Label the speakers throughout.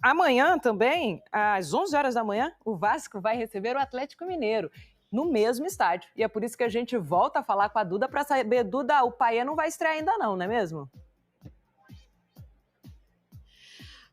Speaker 1: Amanhã também, às 11 horas da manhã, o Vasco vai receber o Atlético Mineiro no mesmo estádio. E é por isso que a gente volta a falar com a Duda para saber, Duda, o Payet não vai estrear ainda não é mesmo?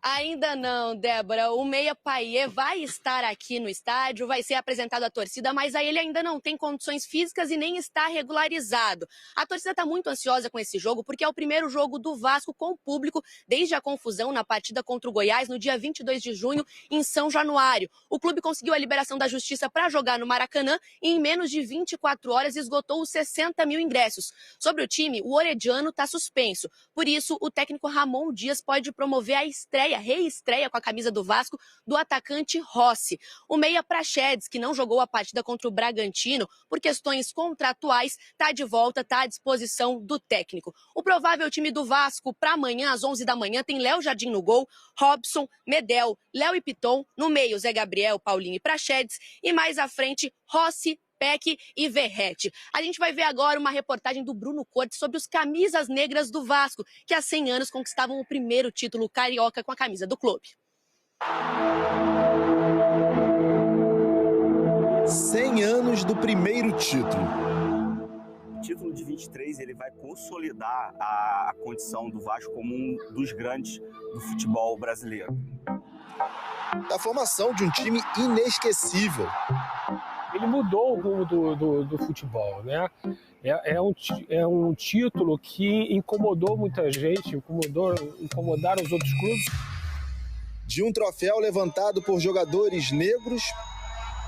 Speaker 2: Ainda não, Débora. O meia Payet vai estar aqui no estádio, vai ser apresentado à torcida, mas aí ele ainda não tem condições físicas e nem está regularizado. A torcida está muito ansiosa com esse jogo, porque é o primeiro jogo do Vasco com o público desde a confusão na partida contra o Goiás no dia 22 de junho, em São Januário. O clube conseguiu a liberação da justiça para jogar no Maracanã e em menos de 24 horas esgotou os 60 mil ingressos. Sobre o time, o Orediano está suspenso. Por isso, o técnico Ramon Dias pode promover a reestreia com a camisa do Vasco do atacante Rossi. O meia Praxedes, que não jogou a partida contra o Bragantino por questões contratuais, está de volta, está à disposição do técnico. O provável time do Vasco para amanhã, às 11 da manhã, tem Léo Jardim no gol, Robson, Medel, Léo e Piton, no meio Zé Gabriel, Paulinho e Praxedes, e mais à frente, Rossi, Peck e Verrete. A gente vai ver agora uma reportagem do Bruno Cortes sobre os camisas negras do Vasco, que há 100 anos conquistavam o primeiro título carioca com a camisa do clube.
Speaker 3: 100 anos do primeiro título.
Speaker 4: O título de 23 ele vai consolidar a condição do Vasco como um dos grandes do futebol brasileiro.
Speaker 3: Da formação de um time inesquecível.
Speaker 5: Ele mudou o rumo do futebol, né? É um título que incomodou muita gente, incomodaram os outros clubes.
Speaker 3: De um troféu levantado por jogadores negros,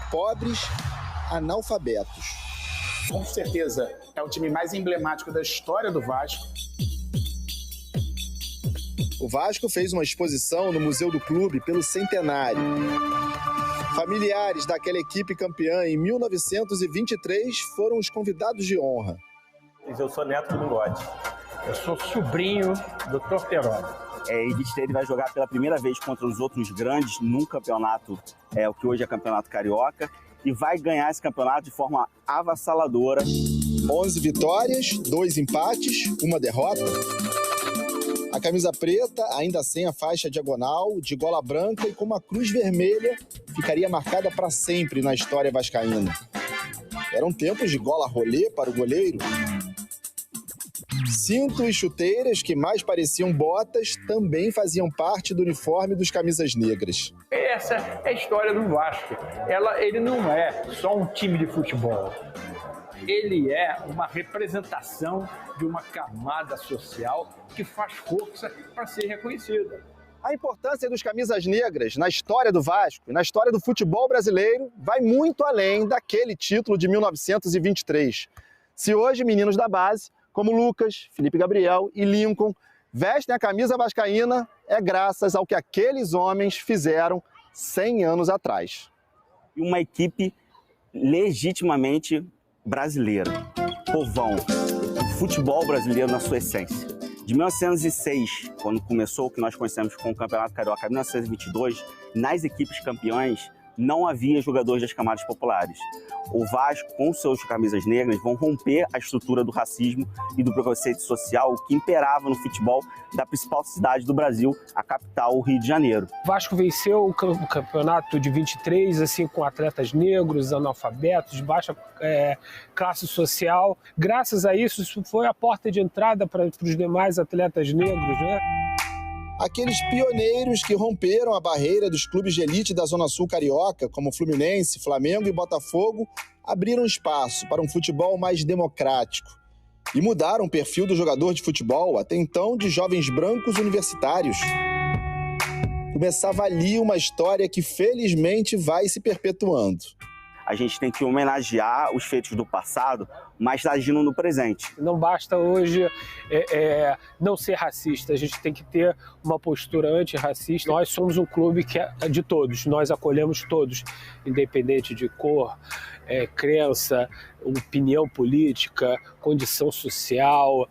Speaker 3: pobres, analfabetos.
Speaker 6: Com certeza, é o time mais emblemático da história do Vasco.
Speaker 3: O Vasco fez uma exposição no Museu do Clube pelo centenário. Familiares daquela equipe campeã em 1923 foram os convidados de honra.
Speaker 4: Eu sou neto do Bigode.
Speaker 5: Eu sou sobrinho do Torterone.
Speaker 4: Em 23 ele vai jogar pela primeira vez contra os outros grandes num campeonato, o que hoje é campeonato carioca, e vai ganhar esse campeonato de forma avassaladora.
Speaker 3: 11 vitórias, 2 empates, 1 derrota. A camisa preta, ainda sem a faixa diagonal, de gola branca e com uma cruz vermelha, ficaria marcada para sempre na história vascaína. Eram tempos de gola rolê para o goleiro. Cinto e chuteiras, que mais pareciam botas, também faziam parte do uniforme dos camisas negras.
Speaker 5: Essa é a história do Vasco. Ele não é só um time de futebol. Ele é uma representação de uma camada social que faz força para ser reconhecida.
Speaker 3: A importância dos camisas negras na história do Vasco e na história do futebol brasileiro vai muito além daquele título de 1923. Se hoje meninos da base, como Lucas, Felipe Gabriel e Lincoln, vestem a camisa vascaína, é graças ao que aqueles homens fizeram 100 anos atrás.
Speaker 4: E uma equipe legitimamente brasileira, povão, futebol brasileiro na sua essência. De 1906, quando começou o que nós conhecemos como Campeonato Carioca, em 1922, nas equipes campeãs não havia jogadores das camadas populares. O Vasco, com suas camisas negras, vão romper a estrutura do racismo e do preconceito social que imperava no futebol da principal cidade do Brasil, a capital, o Rio de Janeiro.
Speaker 5: O Vasco venceu o campeonato de 23, assim, com atletas negros, analfabetos, de baixa classe social. Graças a isso foi a porta de entrada para os demais atletas negros, né?
Speaker 3: Aqueles pioneiros que romperam a barreira dos clubes de elite da Zona Sul carioca, como Fluminense, Flamengo e Botafogo, abriram espaço para um futebol mais democrático e mudaram o perfil do jogador de futebol, até então de jovens brancos universitários. Começava ali uma história que felizmente vai se perpetuando.
Speaker 4: A gente tem que homenagear os feitos do passado, mas agindo no presente.
Speaker 5: Não basta hoje não ser racista, a gente tem que ter uma postura antirracista. Nós somos um clube que é de todos, nós acolhemos todos, independente de cor, crença, opinião política, condição social.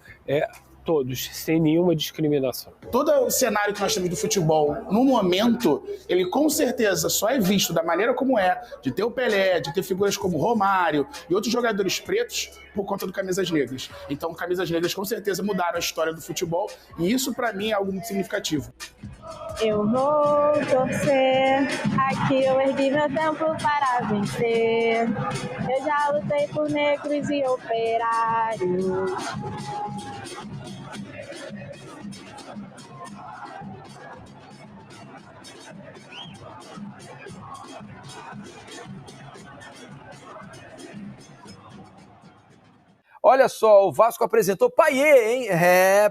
Speaker 7: todos, sem nenhuma discriminação.
Speaker 6: Todo o cenário que nós temos do futebol, no momento, ele com certeza só é visto da maneira como é, de ter o Pelé, de ter figuras como Romário e outros jogadores pretos, por conta do Camisas Negras. Então, Camisas Negras com certeza mudaram a história do futebol e isso, para mim, é algo muito significativo.
Speaker 8: Eu vou torcer, aqui eu ergui meu tempo para vencer. Eu já lutei por negros e operários.
Speaker 9: Olha só, o Vasco apresentou Payet, hein?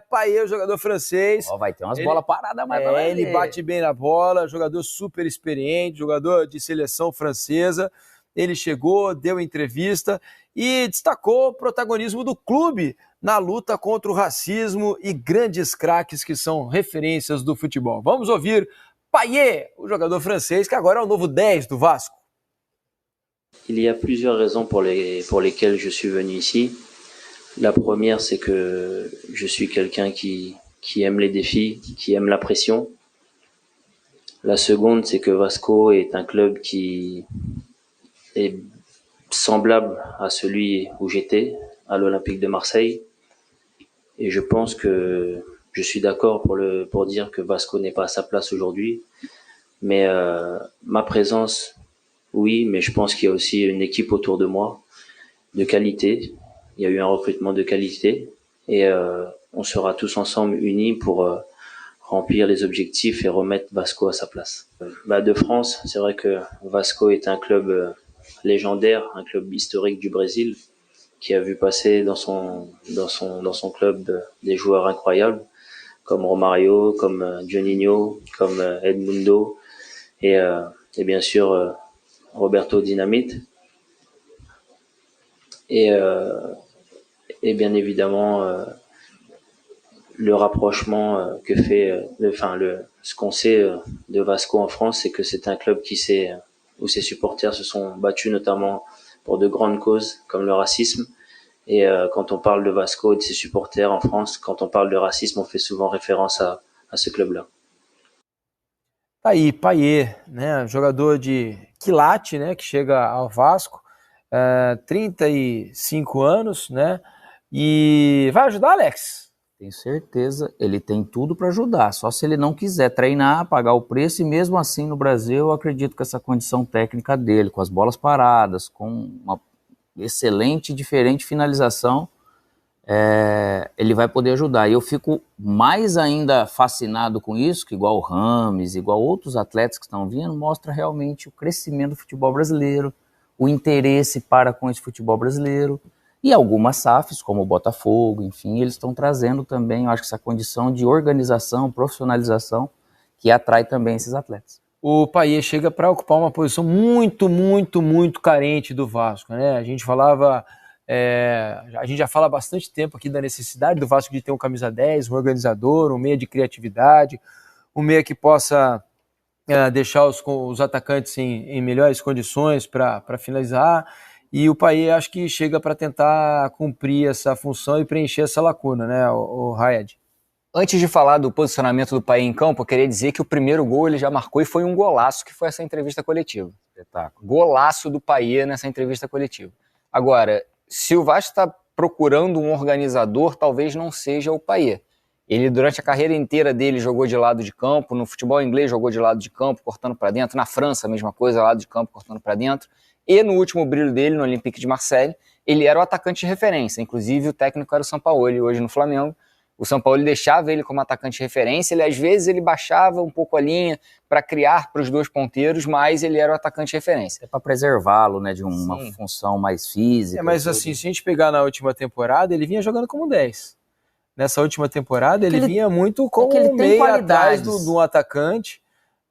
Speaker 9: Payet, o jogador francês.
Speaker 10: Vai ter umas bolas paradas mais pra lá.
Speaker 9: Ele bate bem na bola, jogador super experiente, jogador de seleção francesa. Ele chegou, deu entrevista e destacou o protagonismo do clube na luta contra o racismo e grandes craques que são referências do futebol. Vamos ouvir Payet, o jogador francês, que agora é o novo 10 do Vasco.
Speaker 11: Il y a plusieurs raisons pour lesquelles je suis venu ici. La première, c'est que je suis quelqu'un qui aime les défis, qui aime la pression. La seconde, c'est que Vasco est un club qui est semblable à celui où j'étais, à l'Olympique de Marseille. Et je pense que je suis d'accord pour dire que Vasco n'est pas à sa place aujourd'hui. Mais ma présence, oui, mais je pense qu'il y a aussi une équipe autour de moi de qualité. Il y a eu un recrutement de qualité et on sera tous ensemble unis pour remplir les objectifs et remettre Vasco à sa place. De France, c'est vrai que Vasco est un club légendaire, un club historique du Brésil qui a vu passer dans son club des joueurs incroyables comme Romario, comme Juninho, comme Edmundo et bien sûr Roberto Dinamite. Et bien évidemment le rapprochement que fait ce qu'on sait de Vasco en France, c'est que c'est un club où ses supporters se sont battus notamment pour de grandes causes comme le racisme. Et quand on parle de Vasco et de ses supporters en France, quand on parle de racisme, on fait souvent référence à ce club-là.
Speaker 9: Tá aí, Payet, né, jogador de quilate, né, que chega ao Vasco, 35 anos, né, e vai ajudar, Alex?
Speaker 10: Tenho certeza, ele tem tudo para ajudar, só se ele não quiser treinar, pagar o preço, e mesmo assim no Brasil eu acredito que essa condição técnica dele, com as bolas paradas, com uma excelente e diferente finalização, ele vai poder ajudar. E eu fico mais ainda fascinado com isso, que igual o Rames, igual outros atletas que estão vindo, mostra realmente o crescimento do futebol brasileiro, o interesse para com esse futebol brasileiro, e algumas SAFs, como o Botafogo, enfim, eles estão trazendo também, eu acho que essa condição de organização, profissionalização, que atrai também esses atletas.
Speaker 9: O Payet chega para ocupar uma posição muito, muito, muito carente do Vasco, né? A gente já fala há bastante tempo aqui da necessidade do Vasco de ter um camisa 10, um organizador, um meia de criatividade, um meia que possa deixar os atacantes em melhores condições para finalizar, e o Payet acho que chega para tentar cumprir essa função e preencher essa lacuna, né, o Hayad?
Speaker 12: Antes de falar do posicionamento do Payet em campo, eu queria dizer que o primeiro gol ele já marcou e foi um golaço, que foi essa entrevista coletiva. Espetáculo. Golaço do Payet nessa entrevista coletiva. Agora, se o Vasco está procurando um organizador, talvez não seja o Payet. Ele, durante a carreira inteira dele, jogou de lado de campo, no futebol inglês jogou de lado de campo, cortando para dentro, na França a mesma coisa, lado de campo, cortando para dentro, e no último brilho dele, no Olympique de Marseille, ele era o atacante de referência, inclusive o técnico era o Sampaoli, hoje no Flamengo. O Sampaoli deixava ele como atacante de referência, às vezes ele baixava um pouco a linha para criar para os dois ponteiros, mas ele era o atacante de referência.
Speaker 10: É para preservá-lo, né, de uma função mais física.
Speaker 9: Mas assim, se a gente pegar na última temporada, ele vinha jogando como 10. Nessa última temporada, ele vinha muito como meio atrás do atacante,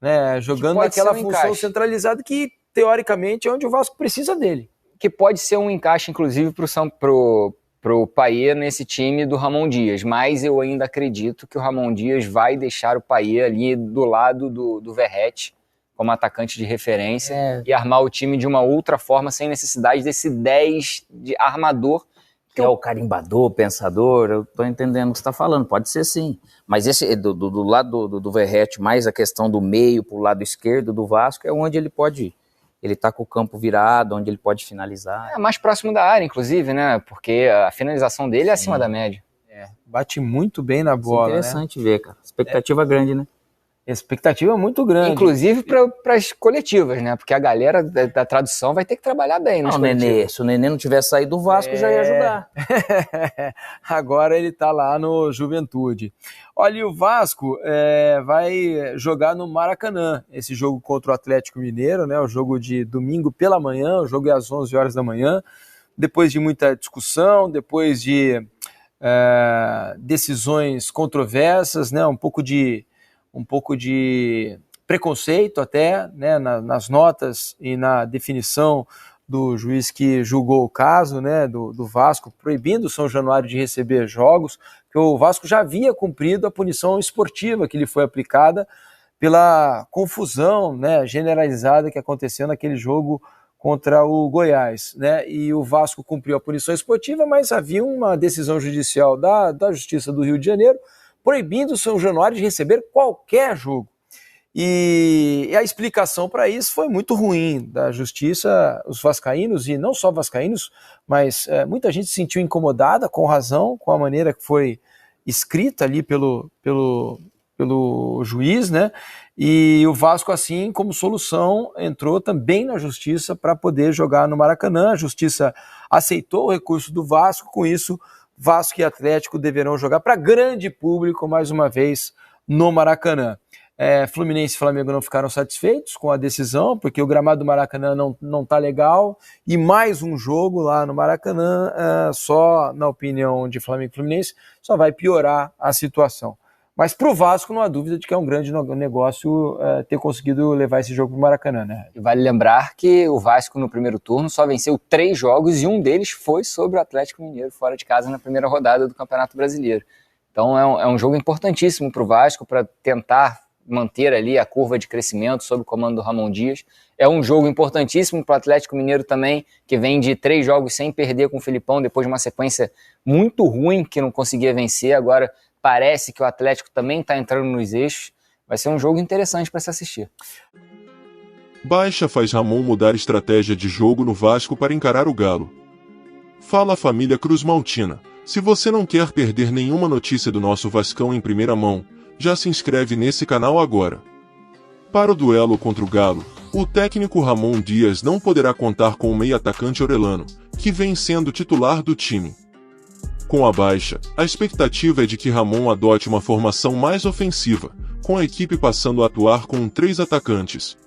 Speaker 9: né, jogando naquela função centralizada que, teoricamente, é onde o Vasco precisa dele.
Speaker 12: Que pode ser um encaixe, inclusive, pro Payet nesse time do Ramon Dias, mas eu ainda acredito que o Ramon Dias vai deixar o Payet ali do lado do Verratti como atacante de referência e armar o time de uma outra forma, sem necessidade desse 10 de armador,
Speaker 10: Que é o carimbador, pensador, eu tô entendendo o que você tá falando, pode ser sim. Mas esse do lado do Verratti, mais a questão do meio pro lado esquerdo do Vasco, é onde ele pode ir. Ele tá com o campo virado, onde ele pode finalizar.
Speaker 12: É mais próximo da área, inclusive, né? Porque a finalização dele é acima da média.
Speaker 9: Bate muito bem na bola,
Speaker 10: interessante ver, cara. Expectativa grande, né?
Speaker 9: Expectativa muito grande.
Speaker 12: Inclusive para as coletivas, né? Porque a galera da tradução vai ter que trabalhar bem.
Speaker 10: Não, Nenê, se o Nenê não tivesse saído do Vasco, já ia ajudar.
Speaker 9: Agora ele tá lá no Juventude. Olha, e o Vasco vai jogar no Maracanã, esse jogo contra o Atlético Mineiro, né? O jogo de domingo pela manhã, o jogo é às 11 horas da manhã. Depois de muita discussão, depois de decisões controversas, né? Um pouco de preconceito até, né, nas notas e na definição do juiz que julgou o caso, né, do Vasco, proibindo o São Januário de receber jogos, que o Vasco já havia cumprido a punição esportiva que lhe foi aplicada pela confusão, né, generalizada que aconteceu naquele jogo contra o Goiás, né, e o Vasco cumpriu a punição esportiva, mas havia uma decisão judicial da Justiça do Rio de Janeiro proibindo o São Januário de receber qualquer jogo. E a explicação para isso foi muito ruim da Justiça. Os vascaínos, e não só vascaínos, mas muita gente se sentiu incomodada, com razão, com a maneira que foi escrita ali pelo juiz, né? E o Vasco, assim, como solução, entrou também na Justiça para poder jogar no Maracanã. A Justiça aceitou o recurso do Vasco, com isso Vasco e Atlético deverão jogar para grande público mais uma vez no Maracanã. Fluminense e Flamengo não ficaram satisfeitos com a decisão, porque o gramado do Maracanã não está legal, e mais um jogo lá no Maracanã, só, na opinião de Flamengo e Fluminense, só vai piorar a situação. Mas para o Vasco não há dúvida de que é um grande negócio ter conseguido levar esse jogo para o Maracanã, né?
Speaker 12: E vale lembrar que o Vasco no primeiro turno só venceu 3 jogos e um deles foi sobre o Atlético Mineiro, fora de casa, na primeira rodada do Campeonato Brasileiro. Então é um jogo importantíssimo para o Vasco, para tentar manter ali a curva de crescimento sob o comando do Ramon Dias. É um jogo importantíssimo para o Atlético Mineiro também, que vem de 3 jogos sem perder com o Filipão, depois de uma sequência muito ruim que não conseguia vencer. Agora parece que o Atlético também está entrando nos eixos. Vai ser um jogo interessante para se assistir.
Speaker 13: Baixa faz Ramon mudar estratégia de jogo no Vasco para encarar o Galo. Fala a família Cruz Maltina. Se você não quer perder nenhuma notícia do nosso Vascão em primeira mão, já se inscreve nesse canal agora. Para o duelo contra o Galo, o técnico Ramon Dias não poderá contar com o meio-atacante Orelano, que vem sendo titular do time. Com a baixa, a expectativa é de que Ramon adote uma formação mais ofensiva, com a equipe passando a atuar com 3 atacantes.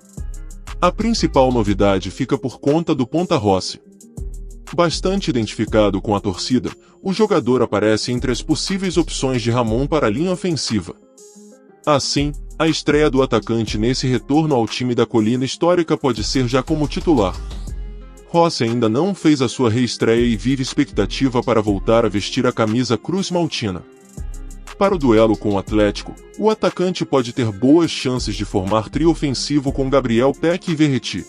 Speaker 13: A principal novidade fica por conta do Ponta Rossi. Bastante identificado com a torcida, o jogador aparece entre as possíveis opções de Ramon para a linha ofensiva. Assim, a estreia do atacante nesse retorno ao time da Colina Histórica pode ser já como titular. Rossi ainda não fez a sua reestreia e vive expectativa para voltar a vestir a camisa Cruz Maltina. Para o duelo com o Atlético, o atacante pode ter boas chances de formar trio ofensivo com Gabriel Peck e Verratti.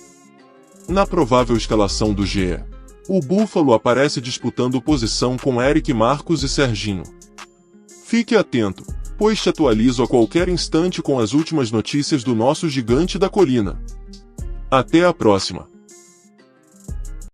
Speaker 13: Na provável escalação do GE, o Búfalo aparece disputando posição com Eric Marcos e Serginho. Fique atento, pois te atualizo a qualquer instante com as últimas notícias do nosso gigante da colina. Até a próxima!